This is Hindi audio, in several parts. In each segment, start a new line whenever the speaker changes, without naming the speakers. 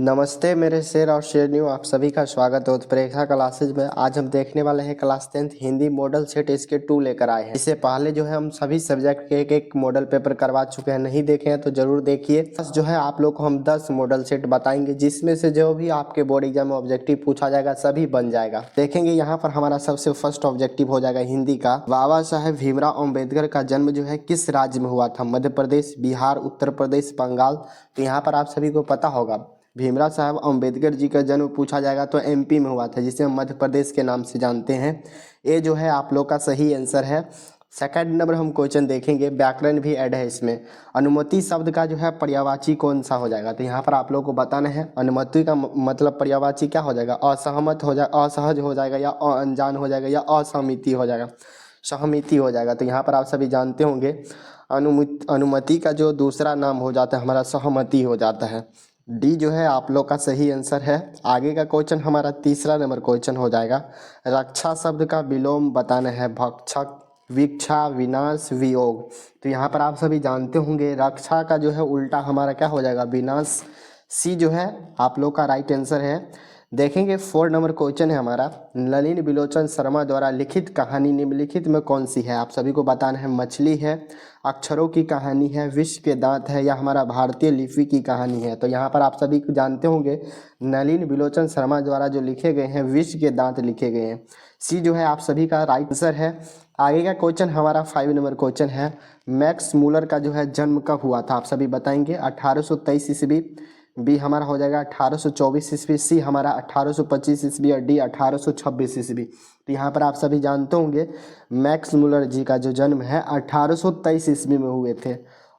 नमस्ते मेरे शेर और शेरनियों, आप सभी का स्वागत है उत्प्रेक्षा क्लासेज में। आज हम देखने वाले हैं class 10th Hindi model set इसके 2 लेकर आए हैं। इससे पहले जो है हम सभी सब्जेक्ट के एक एक मॉडल पेपर करवा चुके हैं, नहीं देखे हैं तो जरूर देखिए। बस जो है आप लोग को हम 10 मॉडल सेट बताएंगे, जिसमें से जो भी आपके बोर्ड एग्जाम में ऑब्जेक्टिव पूछा जाएगा सभी बन जाएगा। देखेंगे यहाँ पर हमारा सबसे फर्स्ट ऑब्जेक्टिव हो जाएगा हिंदी का। बाबा साहेब भीमराव अम्बेडकर का जन्म जो है किस राज्य में हुआ था? मध्य प्रदेश, बिहार, उत्तर प्रदेश, बंगाल। तो यहाँ पर आप सभी को पता होगा भीमराव साहब अम्बेडकर जी का जन्म पूछा जाएगा तो एमपी में हुआ था, जिसे हम मध्य प्रदेश के नाम से जानते हैं। ये जो है आप लोग का सही आंसर है। सेकंड नंबर हम क्वेश्चन देखेंगे, व्याकरण भी ऐड है इसमें। अनुमति शब्द का जो है पर्यायवाची कौन सा हो जाएगा? तो यहाँ पर आप लोग को बताना है अनुमति का मतलब पर्यायवाची क्या हो जाएगा? असहमत हो जाएगा, असहज हो जाएगा, या अनजान हो जाएगा, या असहमति हो जाएगा? सहमति हो जाएगा। तो यहाँ पर आप सभी जानते होंगे अनुमति का जो दूसरा नाम हो जाता है हमारा सहमति हो जाता है। डी जो है आप लोग का सही आंसर है। आगे का क्वेश्चन हमारा तीसरा नंबर क्वेश्चन हो जाएगा। रक्षा शब्द का विलोम बताना है। भक्षक, वीक्षा, विनाश, वियोग। तो यहाँ पर आप सभी जानते होंगे रक्षा का जो है उल्टा हमारा क्या हो जाएगा? विनाश। सी जो है आप लोग का राइट आंसर है। देखेंगे 4 नंबर क्वेश्चन है हमारा। नलिन बिलोचन शर्मा द्वारा लिखित कहानी निम्नलिखित में कौन सी है? आप सभी को बताना है मछली है, अक्षरों की कहानी है, विश्व के दांत है, या हमारा भारतीय लिपि की कहानी है। तो यहाँ पर आप सभी को जानते होंगे नलिन बिलोचन शर्मा द्वारा जो लिखे गए हैं विश्व के दांत लिखे गए हैं। सी जो है आप सभी का राइट आंसर है। आगे का क्वेश्चन हमारा 5 नंबर क्वेश्चन है। मैक्स मूलर का जो है जन्म कब हुआ था? आप सभी बताएंगे 1823 ईस्वी। बी हमारा हो जाएगा 1824 ईस्वी, सी हमारा 1825 ईस्वी, और डी 1826 ईस्वी। तो यहाँ पर आप सभी जानते होंगे मैक्स मूलर जी का जो जन्म है 1823 ईस्वी में हुए थे।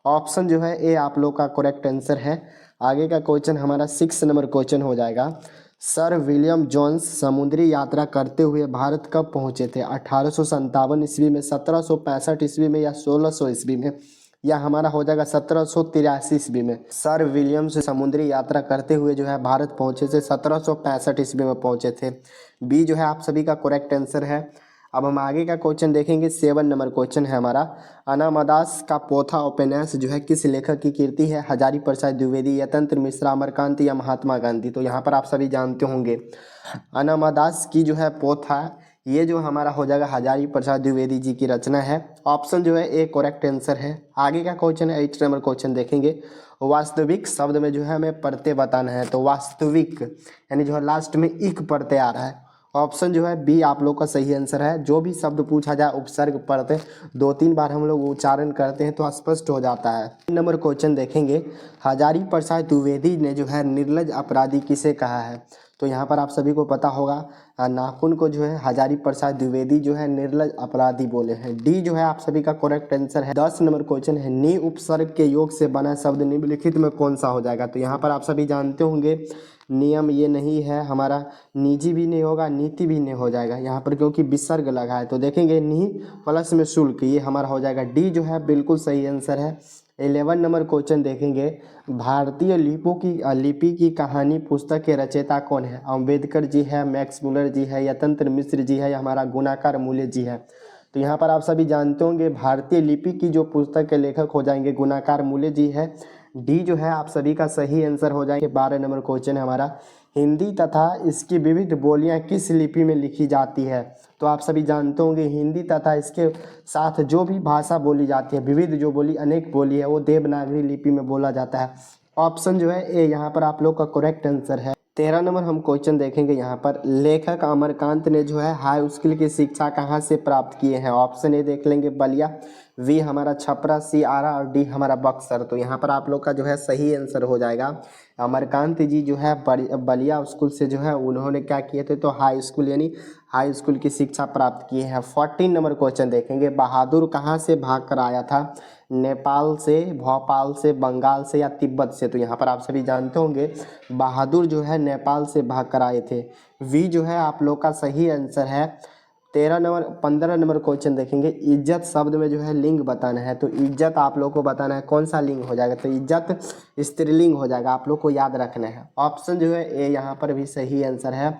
ऑप्शन जो है ए आप लोग का करेक्ट आंसर है। आगे का क्वेश्चन हमारा 6 नंबर क्वेश्चन हो जाएगा। सर विलियम जोन्स समुद्री यात्रा करते हुए भारत कब पहुँचे थे? 1857 ईस्वी में, 1765 ईस्वी में, या 1600 ईस्वी में? या हमारा हो जाएगा 1783 ईस्वी में। सर विलियम्स समुद्री यात्रा करते हुए जो है भारत पहुंचे थे 1765 ईस्वी में पहुंचे थे। बी जो है आप सभी का करेक्ट आंसर है। अब हम आगे का क्वेश्चन देखेंगे। 7 नंबर क्वेश्चन है हमारा। अनामदास का पोथा उपन्यास जो है किस लेखक की कृति है? हजारी प्रसाद द्विवेदी, यतंत्र मिश्रा, अमरकांत, या महात्मा गांधी? तो यहाँ पर आप सभी जानते होंगे अनामदास की जो है पोथा, ये जो हमारा हो जाएगा हजारी प्रसाद द्विवेदी जी की रचना है। ऑप्शन जो है ए करेक्ट आंसर है। आगे का क्वेश्चन है 8 नंबर क्वेश्चन देखेंगे। वास्तविक शब्द में जो है हमें प्रत्यय बताना है। तो वास्तविक यानी जो है लास्ट में इक प्रत्यय आ रहा है। ऑप्शन जो है बी आप लोग का सही आंसर है। जो भी शब्द पूछा जाए उपसर्ग प्रत्यय 2-3 बार हम लोग उच्चारण करते हैं तो स्पष्ट हो जाता है। 3 नंबर क्वेश्चन देखेंगे। हजारी प्रसाद द्विवेदी ने जो है निर्लज अपराधी किसे कहा है? तो यहाँ पर आप सभी को पता होगा नाखून को जो है हजारी प्रसाद द्विवेदी जो है निर्लज अपराधी बोले हैं। डी जो है आप सभी का करेक्ट आंसर है। 10 नंबर क्वेश्चन है। नी उपसर्ग के योग से बना शब्द निम्नलिखित में कौन सा हो जाएगा? तो यहाँ पर आप सभी जानते होंगे नियम ये नहीं है हमारा, निजी भी नहीं होगा, नीति भी नहीं हो जाएगा यहाँ पर, क्योंकि विसर्ग लगा है। तो देखेंगे नी प्लस में शुल्क, ये हमारा हो जाएगा। डी जो है बिल्कुल सही आंसर है। 11 नंबर क्वेश्चन देखेंगे। भारतीय लिपि की कहानी पुस्तक के रचयिता कौन है? अम्बेडकर जी है, मैक्स मूलर जी है, यतंत्र मिश्र जी है, या हमारा गुणाकार मूल्य जी है? तो यहाँ पर आप सभी जानते होंगे भारतीय लिपि की जो पुस्तक के लेखक हो जाएंगे गुणाकार मूल्य जी है। डी जो है आप सभी का सही आंसर हो जाएंगे। 12 नंबर क्वेश्चन है हमारा। हिंदी तथा इसकी विविध बोलियां किस लिपि में लिखी जाती है? तो आप सभी जानते होंगे हिंदी तथा इसके साथ जो भी भाषा बोली जाती है, विविध जो बोली अनेक बोली है, वो देवनागरी लिपि में बोला जाता है। ऑप्शन जो है ए यहाँ पर आप लोग का करेक्ट आंसर है। 13 नंबर हम क्वेश्चन देखेंगे। यहाँ पर लेखक अमरकांत ने जो है हाई स्कूल की शिक्षा कहाँ से प्राप्त किए हैं? ऑप्शन ए देख लेंगे बलिया, वी हमारा छपरा, सी आरा, और डी हमारा बक्सर। तो यहाँ पर आप लोग का जो है सही आंसर हो जाएगा। अमरकांत जी जो है बलिया स्कूल से जो है उन्होंने क्या किए थे? तो हाई स्कूल यानी हाई स्कूल की शिक्षा प्राप्त किए हैं। 14 नंबर क्वेश्चन देखेंगे। बहादुर कहाँ से भाग कर आया था? नेपाल से, भोपाल से, बंगाल से, या तिब्बत से? तो यहाँ पर आप सभी जानते होंगे बहादुर जो है नेपाल से भाग कर आए थे। वी जो है आप लोग का सही आंसर है। 15 नंबर क्वेश्चन देखेंगे। इज्जत शब्द में जो है लिंग बताना है। तो इज्जत आप लोग को बताना है कौन सा लिंग हो जाएगा? तो इज्जत स्त्रीलिंग हो जाएगा, आप लोग को याद रखना है। ऑप्शन जो है ए यहाँ पर भी सही आंसर है।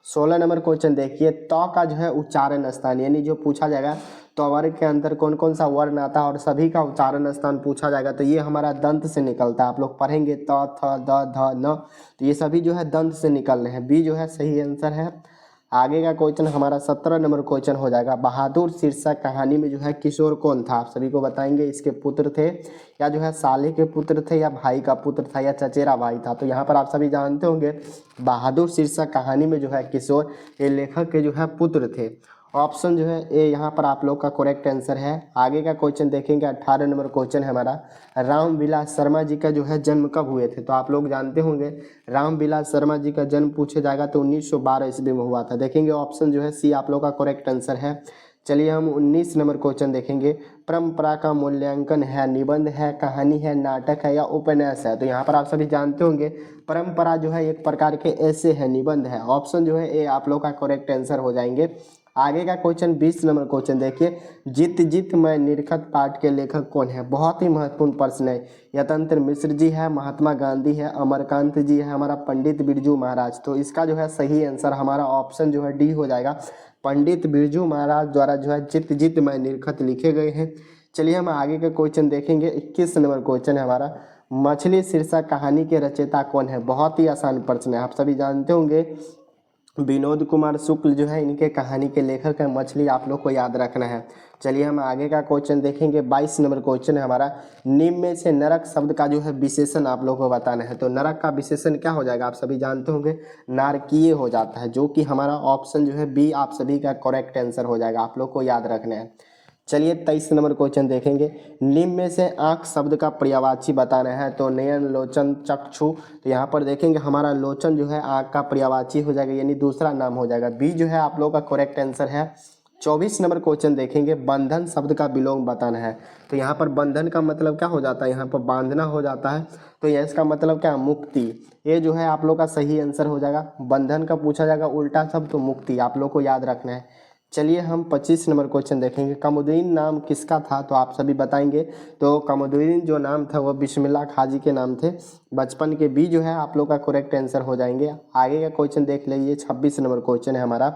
16 नंबर क्वेश्चन देखिए। त का जो है उच्चारण स्थान यानी जो पूछा जाएगा त्वर के अंदर कौन कौन सा वर्ण आता है और सभी का उच्चारण स्थान पूछा जाएगा तो ये हमारा दंत से निकलता है। आप लोग पढ़ेंगे त थ द ध न, तो ये सभी जो है दंत से निकल रहे हैं। बी जो है सही आंसर है। आगे का क्वेश्चन हमारा 17 नंबर क्वेश्चन हो जाएगा। बहादुर शीर्षक कहानी में जो है किशोर कौन था? आप सभी को बताएंगे इसके पुत्र थे या जो है साले के पुत्र थे या भाई का पुत्र था या चचेरा भाई था। तो यहाँ पर आप सभी जानते होंगे बहादुर शीर्षक कहानी में जो है किशोर ये लेखक के जो है पुत्र थे। ऑप्शन जो है ए यहाँ पर आप लोग का करेक्ट आंसर है। आगे का क्वेश्चन देखेंगे 18 नंबर क्वेश्चन है हमारा। रामविलास शर्मा जी का जो है जन्म कब हुए थे? तो आप लोग जानते होंगे रामविलास शर्मा जी का जन्म पूछे जाएगा तो 1912 ईस्वी में हुआ था। देखेंगे ऑप्शन जो है सी आप लोग का करेक्ट आंसर है। चलिए हम 19 नंबर क्वेश्चन देखेंगे। परंपरा का मूल्यांकन है, निबंध है, कहानी है, नाटक है या उपन्यास है? तो यहाँ पर आप सभी जानते होंगे परंपरा जो है एक प्रकार के ऐसे है, निबंध है। ऑप्शन जो है ए आप लोग का करेक्ट आंसर हो जाएंगे। आगे का क्वेश्चन 20 नंबर क्वेश्चन देखिए। जित जित मैं निरखत पाठ के लेखक कौन है? बहुत ही महत्वपूर्ण प्रश्न है। यतंत्र मिश्र जी है, महात्मा गांधी है, अमरकांत जी है, हमारा पंडित बिरजू महाराज। तो इसका जो है सही आंसर हमारा ऑप्शन जो है डी हो जाएगा। पंडित बिरजू महाराज द्वारा जो है जित जित मैं निरखत लिखे गए हैं। चलिए हम आगे का क्वेश्चन देखेंगे। 21 नंबर क्वेश्चन है हमारा। मछली शीर्षक कहानी के रचयिता कौन है? बहुत ही आसान प्रश्न है, आप सभी जानते होंगे विनोद कुमार शुक्ल जो है इनके कहानी के लेखक है। मछली आप लोग को याद रखना है। चलिए हम आगे का क्वेश्चन देखेंगे। 22 नंबर क्वेश्चन है हमारा। निम्न में से नरक शब्द का जो है विशेषण आप लोग को बताना है। तो नरक का विशेषण क्या हो जाएगा? आप सभी जानते होंगे नारकीय हो जाता है, जो कि हमारा ऑप्शन जो है बी आप सभी का करेक्ट आंसर हो जाएगा। आप लोग को याद रखना है। चलिए 23 नंबर क्वेश्चन देखेंगे। निम्न में से आंख शब्द का पर्यायवाची बताना है। तो नयन, लोचन, चक्षु। तो यहाँ पर देखेंगे हमारा लोचन जो है आंख का पर्यायवाची हो जाएगा, यानी दूसरा नाम हो जाएगा। बी जो है आप लोग का करेक्ट आंसर है। 24 नंबर क्वेश्चन देखेंगे। बंधन शब्द का विलोम बताना है। तो यहाँ पर बंधन का मतलब क्या हो जाता है? यहाँ पर बांधना हो जाता है। तो यह इसका मतलब क्या? मुक्ति। ये जो है आप लोग का सही आंसर हो जाएगा। बंधन का पूछा जाएगा उल्टा शब्द तो मुक्ति, आप लोग को याद रखना है। चलिए हम 25 नंबर क्वेश्चन देखेंगे। कमुद्दीन नाम किसका था? तो आप सभी बताएंगे। तो कमुद्दीन जो नाम था वो बिस्मिल्लाह खां जी के नाम थे बचपन के। बी जो है आप लोग का करेक्ट आंसर हो जाएंगे। आगे का क्वेश्चन देख लीजिए। 26 नंबर क्वेश्चन है हमारा।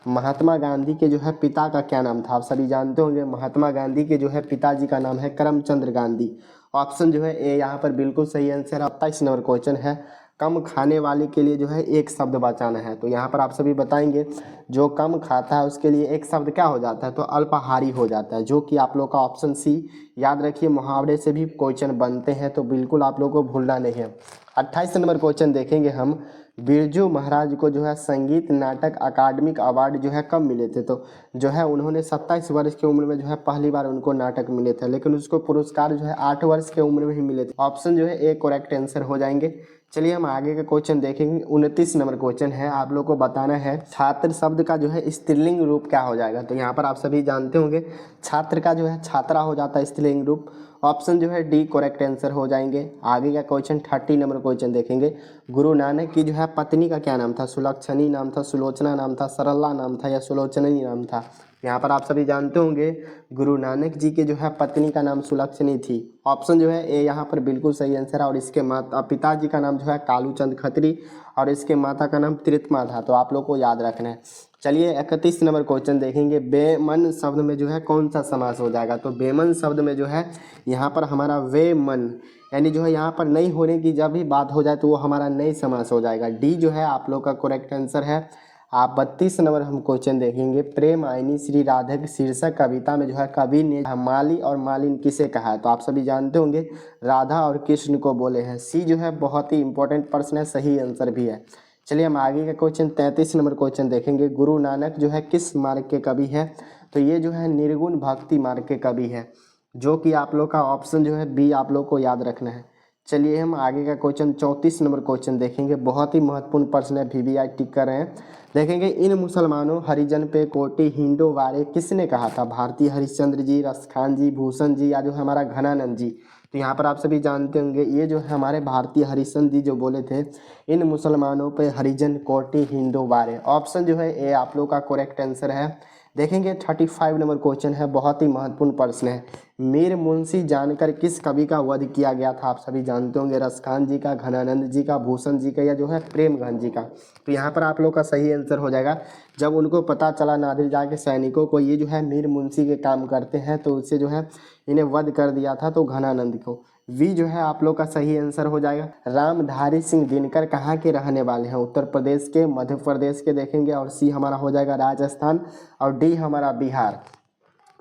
महात्मा गांधी के जो है पिता का क्या नाम था? आप सभी जानते होंगे महात्मा गांधी के जो है पिताजी का नाम है करमचंद गांधी। ऑप्शन जो है ए यहाँ पर बिल्कुल सही आंसर है। 27 नंबर क्वेश्चन है। कम खाने वाले के लिए जो है एक शब्द बचाना है। तो यहाँ पर आप सभी बताएंगे जो कम खाता है उसके लिए एक शब्द क्या हो जाता है? तो अल्पाहारी हो जाता है, जो कि आप लोग का ऑप्शन सी। याद रखिए मुहावरे से भी क्वेश्चन बनते हैं, तो बिल्कुल आप लोग को भूलना नहीं है। 28 नंबर क्वेश्चन देखेंगे हम। बिरजू महाराज को जो है संगीत नाटक अकादमिक अवार्ड जो है कब मिले थे? तो जो है उन्होंने 27 वर्ष की उम्र में जो है पहली बार उनको नाटक मिले थे, लेकिन उसको पुरस्कार जो है 8 वर्ष की उम्र में ही मिले थे। ऑप्शन जो है ए करेक्ट आंसर हो जाएंगे। चलिए हम आगे का क्वेश्चन देखेंगे। 29 नंबर क्वेश्चन है। आप लोग को बताना है छात्र शब्द का जो है स्त्रीलिंग रूप क्या हो जाएगा? तो यहाँ पर आप सभी जानते होंगे छात्र का जो है छात्रा हो जाता है स्त्रीलिंग रूप। ऑप्शन जो है डी करेक्ट आंसर हो जाएंगे। आगे का क्वेश्चन 30 नंबर क्वेश्चन देखेंगे। गुरु नानक की जो है पत्नी का क्या नाम था? सुलक्षणी नाम था, सुलोचना नाम था, सरला नाम था या सुलोचनी नाम था? यहाँ पर आप सभी जानते होंगे गुरु नानक जी के जो है पत्नी का नाम सुलक्षणी थी। ऑप्शन जो है ए यहाँ पर बिल्कुल सही आंसर है। और इसके पिताजी का नाम जो है कालूचंद खत्री और इसके माता का नाम त्रितमा था। तो आप लोग को याद रखना है। चलिए 31 नंबर क्वेश्चन देखेंगे। बेमन शब्द में जो है कौन सा समास हो जाएगा? तो बेमन शब्द में जो है यहाँ पर हमारा वे मन, यानी जो है यहाँ पर नहीं होने की जब भी बात हो जाए तो वो हमारा नई समास हो जाएगा। डी जो है आप लोग का करेक्ट आंसर है। आप 32 नंबर हम क्वेश्चन देखेंगे। प्रेम आईनी श्री राधक शीर्षक कविता में जो है कवि ने माली और मालिन किसे कहा है? तो आप सभी जानते होंगे राधा और कृष्ण को बोले हैं। सी जो है बहुत ही इंपॉर्टेंट प्रश्न है, सही आंसर भी है। चलिए हम आगे का क्वेश्चन 33 नंबर क्वेश्चन देखेंगे। गुरु नानक जो है किस मार्ग के कवि है? तो ये जो है निर्गुण भक्ति मार्ग के कवि है, जो कि आप लोग का ऑप्शन जो है बी आप लोग को याद रखना है। चलिए हम आगे का क्वेश्चन 34 नंबर क्वेश्चन देखेंगे। बहुत ही महत्वपूर्ण प्रश्न है, VVI टिक कर रहे हैं। देखेंगे इन मुसलमानों हरिजन पे कोटि हिंदो वारे किसने कहा था? भारती हरिश्चंद्र जी, रसखान जी, भूषण जी या जो हमारा घनानंद जी? तो यहाँ पर आप सभी जानते होंगे ये जो है हमारे भारतीय हरिश्चंद्र जी जो बोले थे इन मुसलमानों पे हरिजन कोटि हिंदो वारे। ऑप्शन जो है ए आप लोग का करेक्ट आंसर है। देखेंगे 35 नंबर क्वेश्चन है, बहुत ही महत्वपूर्ण प्रश्न है। मीर मुंशी जानकर किस कवि का वध किया गया था? आप सभी जानते होंगे, रसखान जी का, घनानंद जी का, भूषण जी का, या जो है प्रेमगंज जी का। तो यहाँ पर आप लोग का सही आंसर हो जाएगा, जब उनको पता चला नादिर शाह के सैनिकों को ये जो है मीर मुंशी के काम करते हैं, तो उससे जो है इन्हें वध कर दिया था, तो घनानंद को। वी जो है आप लोग का सही आंसर हो जाएगा। रामधारी सिंह दिनकर कहाँ के रहने वाले हैं? उत्तर प्रदेश के, मध्य प्रदेश के देखेंगे, और सी हमारा हो जाएगा राजस्थान, और डी हमारा बिहार।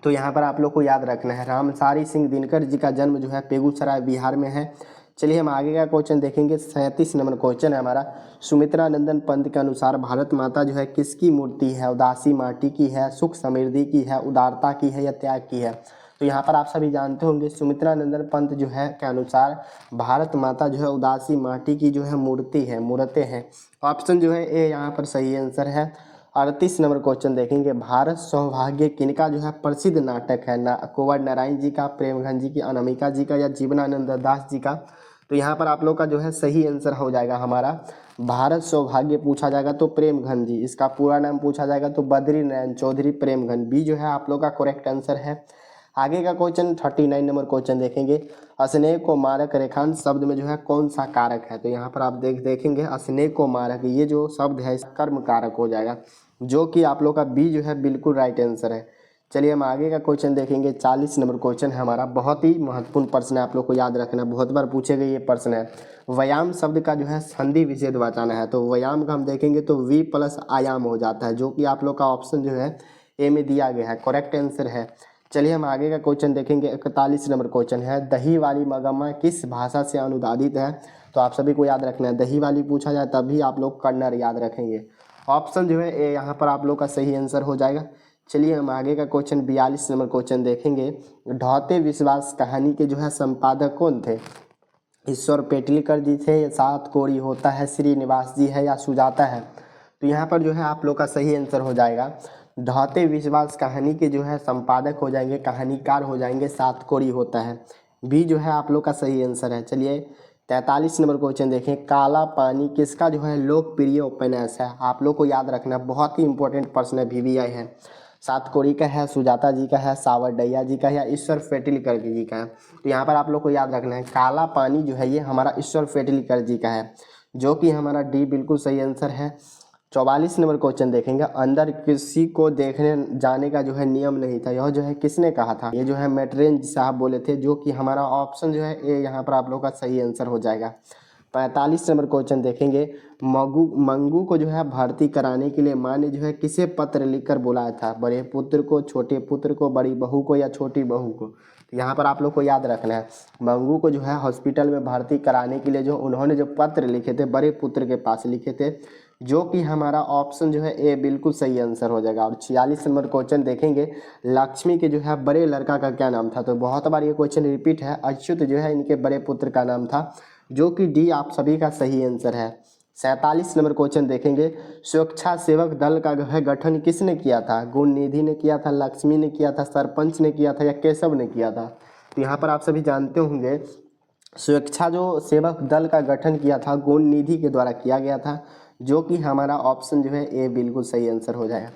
तो यहाँ पर आप लोग को याद रखना है, रामधारी सिंह दिनकर जी का जन्म जो है बेगूसराय बिहार में है। चलिए हम आगे का क्वेश्चन देखेंगे। 37 नंबर क्वेश्चन है हमारा। सुमित्रा नंदन पंत के अनुसार भारत माता जो है किसकी मूर्ति है? उदासी माटी की है, सुख समृद्धि की है, उदारता की है, या त्याग की है? तो यहाँ पर आप सभी जानते होंगे, सुमित्रा नंदन पंत जो है के अनुसार भारत माता जो है उदासी माटी की जो है मूर्ति है, मूर्तें हैं। ऑप्शन जो है ए यहाँ पर सही आंसर है। 38 नंबर क्वेश्चन देखेंगे। भारत सौभाग्य किनका जो है प्रसिद्ध नाटक है? कुंवर नारायण जी का, प्रेमगंज जी की, अनामिका जी का, या जीवनानंद दास जी का? तो यहाँ पर आप लोग का जो है सही आंसर हो जाएगा हमारा भारत सौभाग्य पूछा जाएगा तो प्रेमगंज जी, इसका पूरा नाम पूछा जाएगा तो बद्री नारायण चौधरी प्रेमगंज। बी जो है आप लोग का करेक्ट आंसर है। आगे का क्वेश्चन 39 नंबर क्वेश्चन देखेंगे। स्नेह को मारक रेखांश शब्द में जो है कौन सा कारक है? तो यहाँ पर आप देखेंगे स्नेह को मारक, ये जो शब्द है कर्म कारक हो जाएगा, जो कि आप लोग का बी जो है बिल्कुल राइट आंसर है। चलिए हम आगे का क्वेश्चन देखेंगे। 40 नंबर क्वेश्चन है हमारा, बहुत ही महत्वपूर्ण प्रश्न है, आप लोग को याद रखना, बहुत बार पूछे गए ये प्रश्न है। व्यायाम शब्द का जो है संधि विच्छेद बताना है, तो व्यायाम का हम देखेंगे तो वी प्लस आयाम हो जाता है, जो कि आप लोग का ऑप्शन जो है ए में दिया गया है, करेक्ट आंसर है। चलिए हम आगे का क्वेश्चन देखेंगे। 41 नंबर क्वेश्चन है, दही वाली मगम्मा किस भाषा से अनुवादित है? तो आप सभी को याद रखना है, दही वाली पूछा जाए तभी आप लोग कन्नड़ याद रखेंगे। ऑप्शन जो है ए यहाँ पर आप लोग का सही आंसर हो जाएगा। चलिए हम आगे का क्वेश्चन 42 नंबर क्वेश्चन देखेंगे। ढौते विश्वास कहानी के जो है संपादक कौन थे? ईश्वर पेटलीकर जी थे, या सात कोड़ी होता है श्रीनिवास जी है, या सुजाता है? तो यहाँ पर जो है आप लोग का सही आंसर हो जाएगा, ढौते विश्वास कहानी के जो है संपादक हो जाएंगे, कहानीकार हो जाएंगे, सात कोड़ी होता है। बी जो है आप लोग का सही आंसर है। चलिए 43 नंबर क्वेश्चन देखें। काला पानी किसका जो है लोकप्रिय उपन्यास है? आप लोग को याद रखना, बहुत ही इंपॉर्टेंट प्रश्न है, VVI है। सात कोड़ी का है, सुजाता जी का है, सावरडैया जी का है, या ईश्वर पेटलीकर जी का है? तो यहाँ पर आप लोग को याद रखना है, काला पानी जो है ये हमारा ईश्वर पेटलीकर जी का है, जो कि हमारा डी बिल्कुल सही आंसर है। 44 नंबर क्वेश्चन देखेंगे। अंदर किसी को देखने जाने का जो है नियम नहीं था, यह जो है किसने कहा था? ये जो है मैट्रेन साहब बोले थे, जो कि हमारा ऑप्शन जो है ए यहाँ पर आप लोग का सही आंसर हो जाएगा। 45 नंबर क्वेश्चन देखेंगे। मंगू को जो है भर्ती कराने के लिए माँ ने जो है किसे पत्र लिखकर बुलाया था? बड़े पुत्र को, छोटे पुत्र को, बड़ी बहू को, या छोटी बहू को? तो यहाँ पर आप लोग को याद रखना है, मंगू को जो है हॉस्पिटल में भर्ती कराने के लिए जो उन्होंने जो पत्र लिखे थे बड़े पुत्र के पास लिखे थे, जो कि हमारा ऑप्शन जो है ए बिल्कुल सही आंसर हो जाएगा। और 46 नंबर क्वेश्चन देखेंगे। लक्ष्मी के जो है बड़े लड़का का क्या नाम था? तो बहुत बार ये क्वेश्चन रिपीट है। अच्युत जो है इनके बड़े पुत्र का नाम था, जो कि डी आप सभी का सही आंसर है। 47 नंबर क्वेश्चन देखेंगे। स्वेच्छासेवक दल का है गठन किसने किया था? गुण निधि ने किया था, लक्ष्मी ने किया था, सरपंच ने किया था, या केशव ने किया था? तो यहाँ पर आप सभी जानते होंगे, स्वेच्छा जो सेवक दल का गठन किया था गुण निधि के द्वारा किया गया था, जो कि हमारा ऑप्शन जो है ए बिल्कुल सही आंसर हो जाएगा।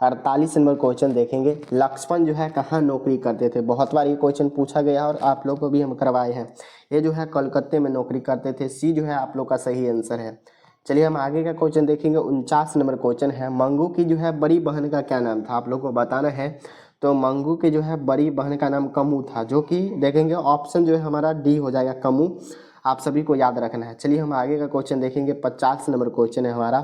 48 नंबर क्वेश्चन देखेंगे। लक्ष्मण जो है कहाँ नौकरी करते थे? बहुत बार ये क्वेश्चन पूछा गया और आप लोग को भी हम करवाए हैं। ये जो है कलकत्ते में नौकरी करते थे। सी जो है आप लोग का सही आंसर है। चलिए हम आगे का क्वेश्चन देखेंगे। 49 नंबर क्वेश्चन है। मंगू की जो है बड़ी बहन का क्या नाम था? आप लोग को बताना है। तो मंगू के जो है बड़ी बहन का नाम कमू था, जो कि देखेंगे ऑप्शन जो है हमारा डी हो जाएगा, कमू। आप सभी को याद रखना है। चलिए हम आगे का क्वेश्चन देखेंगे। 50 नंबर क्वेश्चन है हमारा।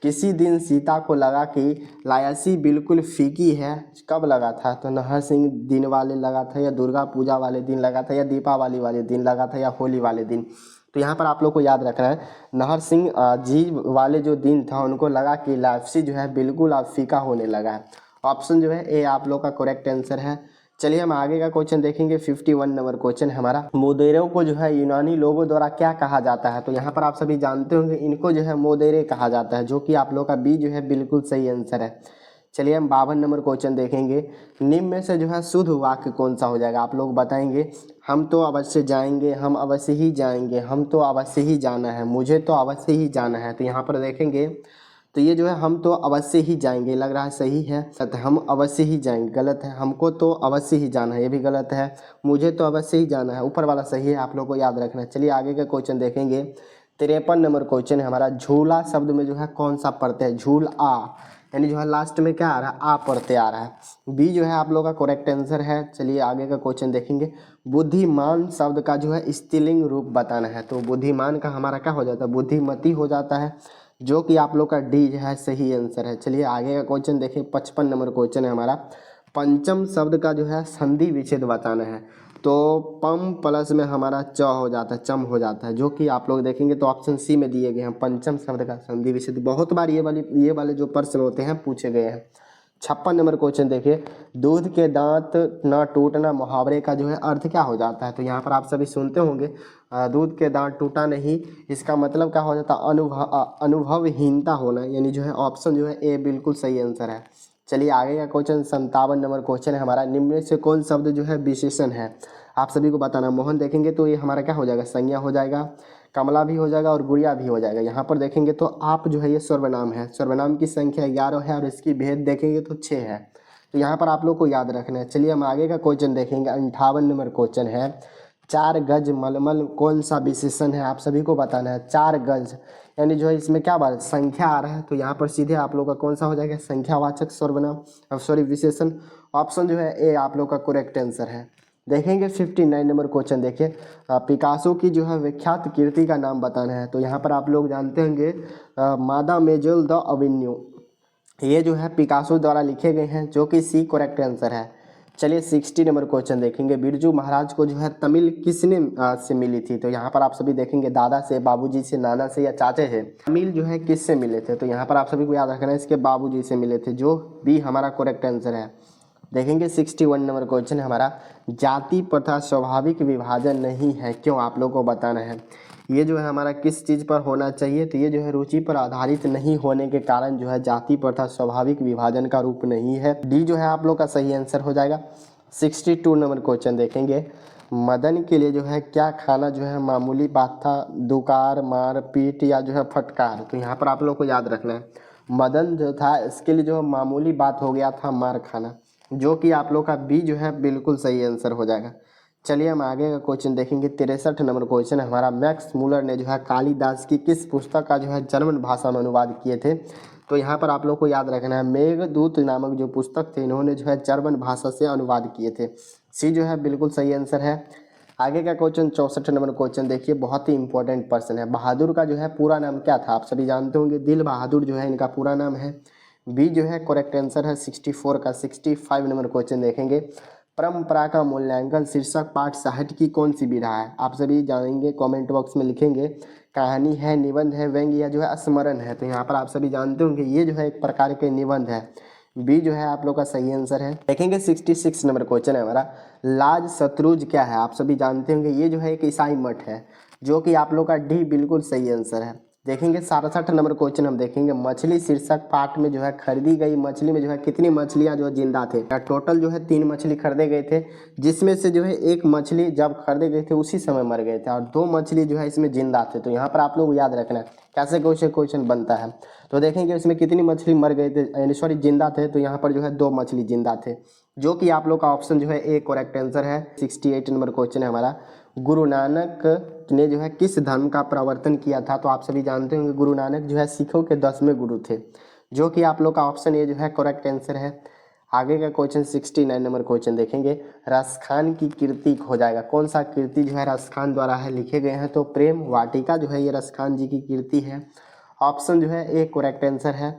किसी दिन सीता को लगा कि लायसी बिल्कुल फीकी है, कब लगा था? तो नहर सिंह दिन वाले लगा था, या दुर्गा पूजा वाले दिन लगा था, या दीपावली वाले दिन लगा था, या होली वाले दिन? तो यहाँ पर आप लोग को याद रखना है, नहर सिंह जी वाले जो दिन था उनको लगा कि लायसी जो है बिल्कुल अब फीका होने लगा है। ऑप्शन जो है ए आप लोग का करेक्ट आंसर है। चलिए हम आगे का क्वेश्चन देखेंगे। 51 नंबर क्वेश्चन हमारा। मोदेरों को जो है यूनानी लोगों द्वारा क्या कहा जाता है? तो यहाँ पर आप सभी जानते होंगे, इनको जो है मोदेरे कहा जाता है, जो कि आप लोग का बी जो है बिल्कुल सही आंसर है। चलिए हम 52 नंबर क्वेश्चन देखेंगे। निम्न में से जो है शुद्ध वाक्य कौन सा हो जाएगा? आप लोग बताएंगे। हम तो अवश्य जाएंगे, हम अवश्य ही जाएंगे, हम तो अवश्य ही जाना है, मुझे तो अवश्य ही जाना है। तो यहाँ पर देखेंगे तो ये जो है हम तो अवश्य ही जाएंगे, लग रहा है सही है, तो हम अवश्य ही जाएंगे, गलत है, हमको तो अवश्य ही जाना है, ये भी गलत है, मुझे तो अवश्य ही जाना है, ऊपर वाला सही है, आप लोगों को याद रखना है। चलिए आगे का क्वेश्चन देखेंगे। 53 नंबर क्वेश्चन है हमारा, झूला शब्द में जो है कौन सा प्रत्यय है? झूल आ, यानी जो है लास्ट में क्या आ रहा है? आ प्रत्यय आ रहा है। बी जो है आप लोगों का करेक्ट आंसर है। चलिए आगे का क्वेश्चन देखेंगे। बुद्धिमान शब्द का जो है स्त्रीलिंग रूप बताना है, तो बुद्धिमान का हमारा क्या हो जाता है? बुद्धिमती हो जाता है, जो कि आप लोग का डी जो है सही आंसर है। चलिए आगे का क्वेश्चन देखिए। 55 नंबर क्वेश्चन है हमारा, पंचम शब्द का जो है संधि विच्छेद बताना है, तो पम प्लस में हमारा च हो जाता है, चम हो जाता है, जो कि आप लोग देखेंगे तो ऑप्शन सी में दिए गए हैं। पंचम शब्द का संधि विच्छेद बहुत बार ये वाले जो प्रश्न होते हैं पूछे गए हैं। 56 नंबर क्वेश्चन देखिए। दूध के दांत न टूटना मुहावरे का जो है अर्थ क्या हो जाता है? तो यहाँ पर आप सभी सुनते होंगे दूध के दांत टूटा नहीं, इसका मतलब क्या हो जाता है? अनुभवहीनता होना, यानी जो है ऑप्शन जो है ए बिल्कुल सही आंसर है। चलिए आगे का क्वेश्चन 57 नंबर क्वेश्चन है हमारा, निम्न में से कौन शब्द जो है विशेषण है? आप सभी को बताना। मोहन देखेंगे तो ये हमारा क्या हो जाएगा? संज्ञा हो जाएगा, कमला भी हो जाएगा और गुड़िया भी हो जाएगा। यहाँ पर देखेंगे तो आप जो है ये सर्वनाम है, सर्वनाम की संख्या 11 है और इसकी भेद देखेंगे तो 6 है, तो यहाँ पर आप लोग को याद रखना है। चलिए हम आगे का क्वेश्चन देखेंगे। 58 नंबर क्वेश्चन है, 4 गज मलमल कौन सा विशेषण है? आप सभी को बताना है। 4 गज यानी जो है इसमें क्या बात संख्या आ रहा है, तो यहाँ पर सीधे आप लोग का कौन सा हो जाएगा? संख्यावाचक सर्वनाम, सॉरी विशेषण। ऑप्शन जो है ए आप लोग का करेक्ट आंसर है। देखेंगे 59 नंबर क्वेश्चन देखिए। पिकासो की जो है विख्यात कृति का नाम बताना है, तो यहाँ पर आप लोग जानते होंगे मादामेजेल द अवेन्यू, ये जो है पिकासो द्वारा लिखे गए हैं, जो कि सी करेक्ट आंसर है। चलिए 60 नंबर क्वेश्चन देखेंगे। बिरजू महाराज को जो है तमिल किसने से मिली थी? तो यहाँ पर आप सभी देखेंगे दादा से, बाबूजी से, नाना से या चाचे से। तमिल जो है किससे मिले थे? तो यहाँ पर आप सभी को याद रखना है, इसके बाबूजी से मिले थे, जो बी हमारा करेक्ट आंसर है। देखेंगे 61 नंबर क्वेश्चन है हमारा, जाति प्रथा स्वाभाविक विभाजन नहीं है, क्यों? आप लोग को बताना है। ये जो है हमारा किस चीज़ पर होना चाहिए? तो ये जो है रुचि पर आधारित नहीं होने के कारण जो है जाति प्रथा स्वाभाविक विभाजन का रूप नहीं है। डी जो है आप लोग का सही आंसर हो जाएगा। 62 नंबर क्वेश्चन देखेंगे। मदन के लिए जो है क्या खाना जो है मामूली बात था? दुकार, मार पीट या जो है फटकार? तो यहाँ पर आप लोग को याद रखना है, मदन जो था इसके लिए जो है मामूली बात हो गया था मार खाना, जो कि आप लोग का बी जो है बिल्कुल सही आंसर हो जाएगा। चलिए हम आगे का क्वेश्चन देखेंगे। 63 नंबर क्वेश्चन है हमारा, मैक्स मूलर ने जो है कालिदास की किस पुस्तक का जो है जर्मन भाषा में अनुवाद किए थे? तो यहाँ पर आप लोग को याद रखना है, मेघदूत नामक जो पुस्तक थे इन्होंने जो है जर्मन भाषा से अनुवाद किए थे। सी जो है बिल्कुल सही आंसर है। आगे का क्वेश्चन 64 नंबर क्वेश्चन देखिए, बहुत ही इंपॉर्टेंट पर्सन है। बहादुर का जो है पूरा नाम क्या था? आप सभी जानते होंगे, दिल बहादुर जो है इनका पूरा नाम है। बी जो है करेक्ट आंसर है 64 का। 65 नंबर क्वेश्चन देखेंगे। परंपरा का मूल्यांकन शीर्षक पाठ साहित्य की कौन सी विधा है? आप सभी जानेंगे, कमेंट बॉक्स में लिखेंगे। कहानी है, निबंध है, व्यंग्य या जो है स्मरण है? तो यहाँ पर आप सभी जानते होंगे ये जो है एक प्रकार के निबंध है। बी जो है आप लोग का सही आंसर है। देखेंगे 66 नंबर क्वेश्चन है हमारा, लाज शत्रुज क्या है? आप सभी जानते होंगे ये जो है एक ईसाई मठ है, जो कि आप लोग का डी बिल्कुल सही आंसर है। देखेंगे 67 नंबर क्वेश्चन हम देखेंगे। मछली शीर्षक पाठ में जो है खरीदी गई मछली में जो है कितनी मछलियां जो है जिंदा थे? टोटल जो है 3 मछली खरीदे गए थे, जिसमें से जो है एक मछली जब खरीदे गए थे उसी समय मर गए थे और 2 मछली जो है इसमें जिंदा थे। तो यहाँ पर आप लोग याद रखना है कैसे क्वेश्चन बनता है। तो देखेंगे इसमें कितनी मछली मर गए थे, यानी सॉरी जिंदा थे, तो यहाँ पर जो है 2 मछली जिंदा थे, जो कि आप लोग का ऑप्शन जो है ए करेक्ट आंसर है। 68 नंबर क्वेश्चन है हमारा, गुरु नानक ने जो है किस धर्म का प्रवर्तन किया था? तो आप सभी जानते होंगे गुरु नानक जो है सिखों के 10वें गुरु थे, जो कि आप लोग का ऑप्शन ए जो है करेक्ट आंसर है। आगे का क्वेश्चन 69 नंबर क्वेश्चन देखेंगे। रसखान की कृति हो जाएगा, कौन सा कृति जो है रसखान द्वारा है लिखे गए हैं? तो प्रेम वाटिका जो है ये रसखान जी की कृति है। ऑप्शन जो है ए करेक्ट आंसर है।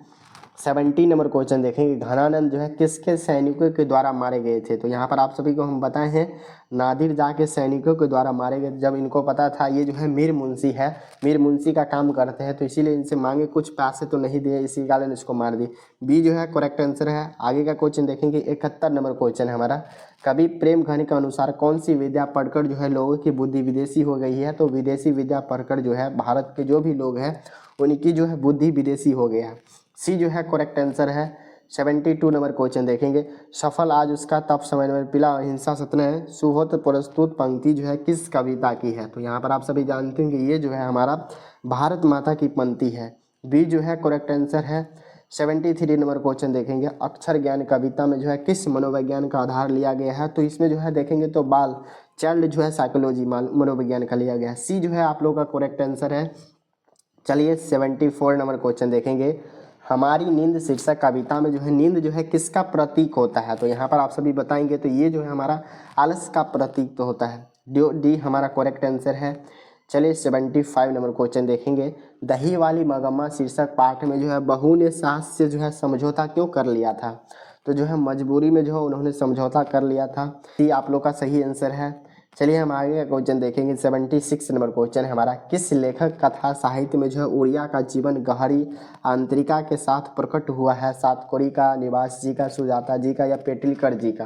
70 नंबर क्वेश्चन देखेंगे। घनानंद जो है किसके सैनिकों के द्वारा मारे गए थे? तो यहाँ पर आप सभी को हम बताए हैं नादिर जा के सैनिकों के द्वारा मारे गए। जब इनको पता था ये जो है मीर मुंशी है, मीर मुंशी का काम करते हैं, तो इसीलिए इनसे मांगे कुछ पैसे तो नहीं दिए, इसी कारण इसको मार दी। बी जो है करेक्ट आंसर है। आगे का क्वेश्चन देखेंगे। 71 नंबर क्वेश्चन है हमारा, कवि प्रेम घन के अनुसार कौन सी विद्या पढ़कर जो है लोगों की बुद्धि विदेशी हो गई है? तो विदेशी विद्या पढ़कर जो है भारत के जो भी लोग हैं उनकी जो है बुद्धि विदेशी हो गया है। सी जो है करेक्ट आंसर है। 72 नंबर क्वेश्चन देखेंगे। सफल आज उसका तप समय में पिला अहिंसा सत्य है सुहोत प्रस्तुत पंक्ति जो है किस कविता की है? तो यहाँ पर आप सभी जानते हैं कि ये जो है हमारा भारत माता की पंक्ति है, बी जो है करेक्ट आंसर है। 73 नंबर क्वेश्चन देखेंगे, अक्षर ज्ञान कविता में जो है किस मनोविज्ञान का आधार लिया गया है? तो इसमें जो है देखेंगे तो बाल चाइल्ड जो है साइकोलॉजी मनोविज्ञान का लिया गया है। सी जो है आप लोगों का करेक्ट आंसर है। चलिए 74 नंबर क्वेश्चन देखेंगे, हमारी नींद शीर्षक कविता में जो है नींद जो है किसका प्रतीक होता है? तो यहाँ पर आप सभी बताएंगे तो ये जो है हमारा आलस का प्रतीक तो होता है। डी हमारा करेक्ट आंसर है। चलिए 75 नंबर क्वेश्चन देखेंगे, दही वाली मगम्मा शीर्षक पाठ में जो है बहू ने सास से जो है समझौता क्यों कर लिया था? तो जो है मजबूरी में जो है उन्होंने समझौता कर लिया था। ये आप लोग का सही आंसर है। चलिए हम आगे का क्वेश्चन देखेंगे। 76 नंबर क्वेश्चन है हमारा, किस लेखक कथा साहित्य में जो है उड़िया का जीवन गहरी आंतरिका के साथ प्रकट हुआ है? सातकोरी का, निवास जी का, सुजाता जी का या पेटलिकर जी का?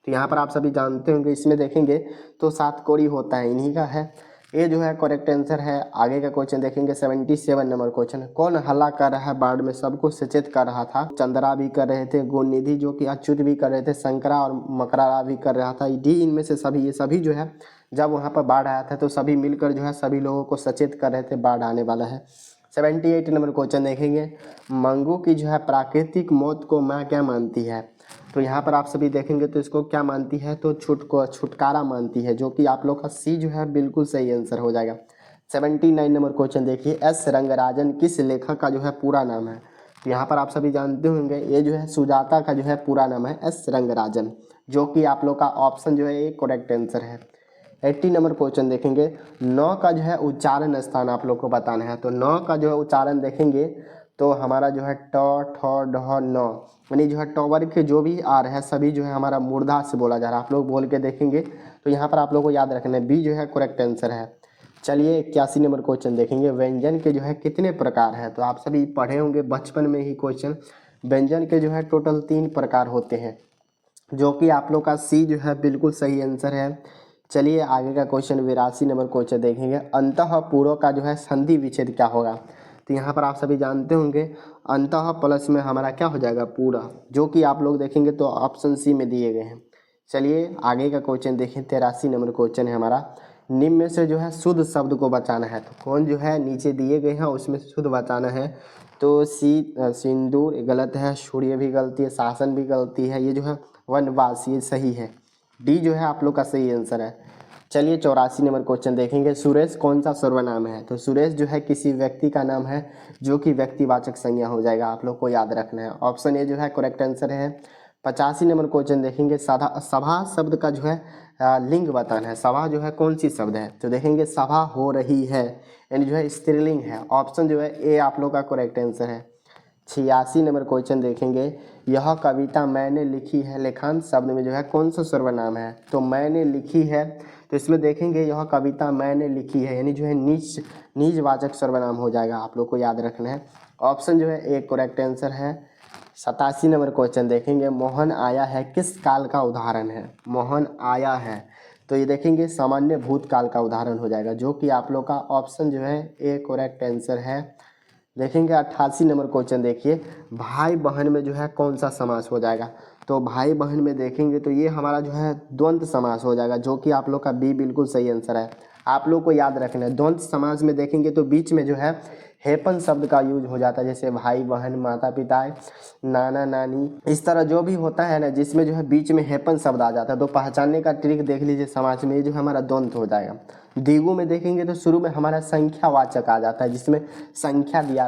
तो यहाँ पर आप सभी जानते होंगे, इसमें देखेंगे तो सातकोरी होता है, इन्हीं का है। ये जो है करेक्ट आंसर है। आगे का क्वेश्चन देखेंगे 77 नंबर क्वेश्चन, कौन हल्ला कर रहा है बाढ़ में सबको सचेत कर रहा था? चंद्रा भी कर रहे थे, गुणनिधि जो कि अच्युत भी कर रहे थे, शंकरा और मकरारा भी कर रहा था। डी इनमें से सभी, ये सभी जो है जब वहाँ पर बाढ़ आया था तो सभी मिलकर जो है सभी लोगों को सचेत कर रहे थे बाढ़ आने वाला है। 78 नंबर क्वेश्चन देखेंगे, मंगू की जो है प्राकृतिक मौत को माँ क्या मानती है? तो यहाँ पर आप सभी देखेंगे तो इसको क्या मानती है? तो छुटकारा मानती है, जो कि आप लोग का सी जो है बिल्कुल सही आंसर हो जाएगा। 79 नंबर क्वेश्चन देखिए, एस रंगराजन किस लेखक का जो है पूरा नाम है? तो यहाँ पर आप सभी जानते होंगे ये जो है सुजाता का जो है पूरा नाम है एस रंगराजन, जो कि आप लोग का ऑप्शन जो है ये करेक्ट आंसर है। 80 नंबर क्वेश्चन देखेंगे, नौ का जो है उच्चारण स्थान आप लोग को बताना है। तो नौ का जो है उच्चारण देखेंगे तो हमारा जो है ट ठ ढ न, यानी जो है टॉवर के जो भी आ रहे हैं सभी जो है हमारा मूर्धा से बोला जा रहा है। आप लोग बोल के देखेंगे तो यहाँ पर आप लोग को याद रखना है, बी जो है करेक्ट आंसर है। चलिए 81 नंबर क्वेश्चन देखेंगे, व्यंजन के जो है कितने प्रकार हैं? तो आप सभी पढ़े होंगे बचपन में ही क्वेश्चन, व्यंजन के जो है टोटल 3 प्रकार होते हैं, जो कि आप लोग का सी जो है बिल्कुल सही आंसर है। चलिए आगे का क्वेश्चन 82 नंबर क्वेश्चन देखेंगे, अंतःपुरों का जो है संधि विच्छेद क्या होगा? तो यहाँ पर आप सभी जानते होंगे अंतः प्लस में हमारा क्या हो जाएगा पूरा, जो कि आप लोग देखेंगे तो ऑप्शन सी में दिए गए हैं। चलिए आगे का क्वेश्चन देखें, 83 नंबर क्वेश्चन है हमारा, निम्न में से जो है शुद्ध शब्द को बचाना है। तो कौन जो है नीचे दिए गए हैं उसमें शुद्ध बचाना है। तो सी सिंदूर गलत है, सूर्य भी गलती है, शासन भी गलती है, ये जो है वनवास ये सही है। डी जो है आप लोग का सही आंसर है। चलिए 84 नंबर क्वेश्चन देखेंगे, सुरेश कौन सा सर्वनाम है? तो सुरेश जो है किसी व्यक्ति का नाम है, जो कि व्यक्तिवाचक संज्ञा हो जाएगा, आप लोग को याद रखना है। ऑप्शन ए जो है करेक्ट आंसर है। 85 नंबर क्वेश्चन देखेंगे, सभा शब्द का जो है लिंग बताना है। सभा जो है कौन सी शब्द है? तो देखेंगे सभा हो रही है, यानी जो है स्त्रीलिंग है। ऑप्शन जो है ए आप लोग का करेक्ट आंसर है। 86 नंबर क्वेश्चन देखेंगे, यह कविता मैंने लिखी है, लेखांत शब्द में जो है कौन सा सर्वनाम है? तो मैंने लिखी है, तो इसमें देखेंगे यह कविता मैंने लिखी है, यानी जो है निजवाचक सर्वनाम हो जाएगा, आप लोग को याद रखना है। ऑप्शन जो है ए करेक्ट आंसर है। 87 नंबर क्वेश्चन देखेंगे, मोहन आया है किस काल का उदाहरण है? मोहन आया है, तो ये देखेंगे सामान्य भूतकाल का उदाहरण हो जाएगा, जो कि आप लोग का ऑप्शन जो है ए करेक्ट आंसर है। देखेंगे 88 नंबर क्वेश्चन देखिए, भाई बहन में जो है कौन सा समास हो जाएगा? तो भाई बहन में देखेंगे तो ये हमारा जो है द्वंद्व समास हो जाएगा, जो कि आप लोग का बी बिल्कुल सही आंसर है। आप लोग को याद रखना है, द्वंद्व समास में देखेंगे तो बीच में जो है हेपन शब्द का यूज हो जाता है, जैसे भाई बहन, माता पिता, नाना नानी, इस तरह जो भी होता है ना जिसमें जो है बीच में हेपन शब्द आ जाता है, तो पहचानने का ट्रिक देख लीजिए समास में, ये जो है हमारा द्वंद्व हो जाएगा। द्विगु में देखेंगे तो शुरू में हमारा संख्यावाचक आ जाता है, जिसमें संख्या दिया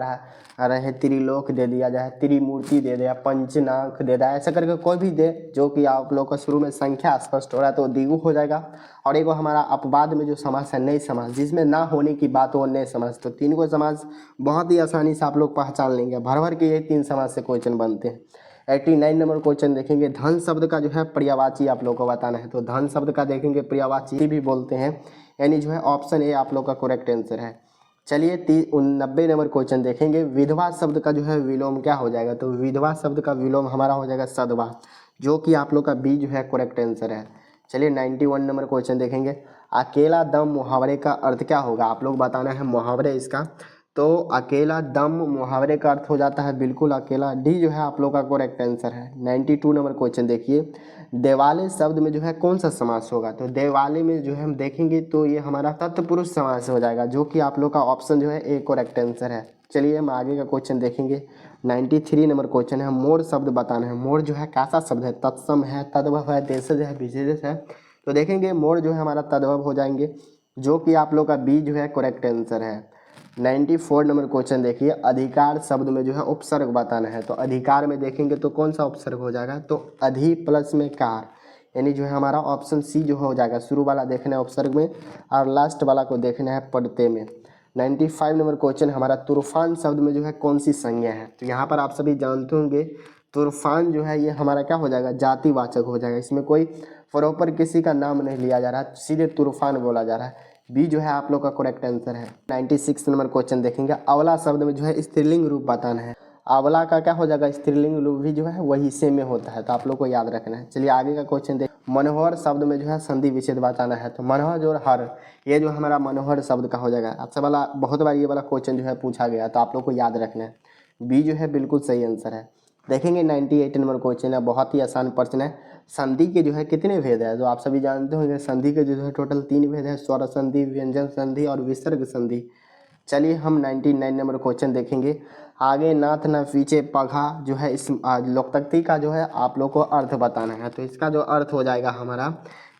रहे, त्रिलोक दे दिया जाए, त्रिमूर्ति दे दिया, पंचनाक दे दिया, ऐसा करके कोई भी दे जो कि आप लोग का शुरू में संख्या स्पष्ट हो रहा है तो द्विगु हो जाएगा। और एक हमारा अपवाद में जो समास है नए समास, जिसमें ना होने की बात हो नए समास, तो 3 को समास बहुत ही आसानी से आप लोग पहचान लेंगे, भर भर के ये 3 समास से क्वेश्चन बनते हैं। 89 नंबर क्वेश्चन देखेंगे, धन शब्द का जो है पर्यायवाची आप लोग को बताना है। तो धन शब्द का देखेंगे पर्यायवाची भी बोलते हैं, यानी जो है ऑप्शन ए आप लोग का करेक्ट आंसर है। चलिए 90 नंबर क्वेश्चन देखेंगे, विधवा शब्द का जो है विलोम क्या हो जाएगा? तो विधवा शब्द का विलोम हमारा हो जाएगा सदवा, जो कि आप लोग का बी जो है करेक्ट आंसर है। चलिए 91 नंबर क्वेश्चन देखेंगे, अकेला दम मुहावरे का अर्थ क्या होगा? आप लोग बताना है मुहावरे इसका। तो अकेला दम मुहावरे का अर्थ हो जाता है बिल्कुल अकेला, डी जो है आप लोग का करेक्ट आंसर है। 92 नंबर क्वेश्चन देखिए, देवाले शब्द में जो है कौन सा समास होगा? तो देवाले में जो है हम देखेंगे तो ये हमारा तत्पुरुष समास हो जाएगा, जो कि आप लोग का ऑप्शन जो है ए करेक्ट आंसर है। चलिए हम आगे का क्वेश्चन देखेंगे। 93 नंबर क्वेश्चन है, मोर शब्द बताना है। मोर जो है कैसा शब्द है, तत्सम है, तद्भव है, देशज है, विशेष है। तो देखेंगे मोर जो है हमारा तद्भव हो जाएंगे, जो कि आप लोग का बी जो है करेक्ट आंसर है। 94 नंबर क्वेश्चन देखिए, अधिकार शब्द में जो है उपसर्ग बताना है। तो अधिकार में देखेंगे तो कौन सा उपसर्ग हो जाएगा, तो अधि प्लस में कार, यानी जो है हमारा ऑप्शन सी जो हो जाएगा। शुरू वाला देखना है उपसर्ग में और लास्ट वाला को देखना है पढ़ते में। 95 नंबर क्वेश्चन हमारा, तूफान शब्द में जो है कौन सी संज्ञा है। तो यहाँ पर आप सभी जानते होंगे तूफान जो है ये हमारा क्या हो जाएगा, जातिवाचक हो जाएगा। इसमें कोई प्रॉपर किसी का नाम नहीं लिया जा रहा है, सीधे तूफान बोला जा रहा है। बी जो है आप लोग का करेक्ट आंसर है। 96 नंबर क्वेश्चन देखेंगे, अवला शब्द में जो है स्त्रीलिंग रूप बताना है। अवला का क्या हो जाएगा, स्त्रीलिंग रूप भी जो है वही से में होता है, तो आप लोग को याद रखना है। चलिए आगे का क्वेश्चन देख, मनोहर शब्द में जो है संधि विच्छेद बताना है। तो मनोहर और हर, ये जो हमारा मनोहर शब्द का हो जाएगा। आपसे वाला बहुत बार ये वाला क्वेश्चन जो है पूछा गया, तो आप लोग को याद रखना है। बी जो है बिल्कुल सही आंसर है। देखेंगे 98 नंबर क्वेश्चन है, बहुत ही आसान प्रश्न है। संधि के जो है कितने भेद है, तो आप सभी जानते होंगे संधि के जो है टोटल 3 भेद है, स्वर संधि, व्यंजन संधि और विसर्ग संधि। चलिए हम 99 नंबर क्वेश्चन देखेंगे। आगे नाथ न पीछे पघा जो है इस लोकतक्ति का जो है आप लोग को अर्थ बताना है। तो इसका जो अर्थ हो जाएगा हमारा,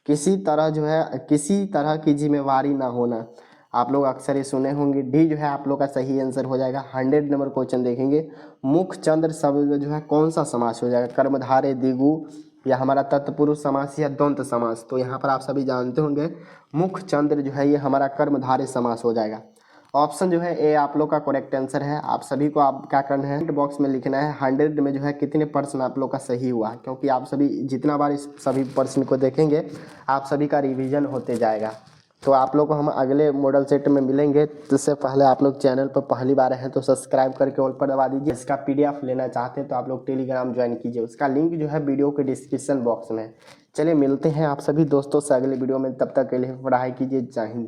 किसी तरह जो है किसी तरह की जिम्मेवारी ना होना। आप लोग अक्सर ये सुने होंगे। डी जो है आप लोग का सही आंसर हो जाएगा। 100 नंबर क्वेश्चन देखेंगे, मुख चंद्र शब्द में जो है कौन सा समास हो जाएगा, कर्मधारय, द्विगु या हमारा तत्पुरुष समास या द्वंद्व समास। तो यहाँ पर आप सभी जानते होंगे मुख चंद्र जो है ये हमारा कर्मधारय समास हो जाएगा। ऑप्शन जो है ए आप लोग का करेक्ट आंसर है। आप सभी को आप क्या करना है, कमेंट बॉक्स में लिखना है 100 में जो है कितने % आप लोग का सही हुआ, क्योंकि आप सभी जितना बार इस सभी प्रश्न को देखेंगे आप सभी का रिवीजन होते जाएगा। तो आप लोग को हम अगले मॉडल सेट में मिलेंगे। तो इससे पहले आप लोग चैनल पर पहली बार हैं तो सब्सक्राइब करके ऑल पर दबा दीजिए। इसका PDF लेना चाहते हैं तो आप लोग टेलीग्राम ज्वाइन कीजिए, उसका लिंक जो है वीडियो के डिस्क्रिप्शन बॉक्स में। चलिए मिलते हैं आप सभी दोस्तों से अगले वीडियो में, तब तक के लिए पढ़ाई कीजिए। जय हिंद।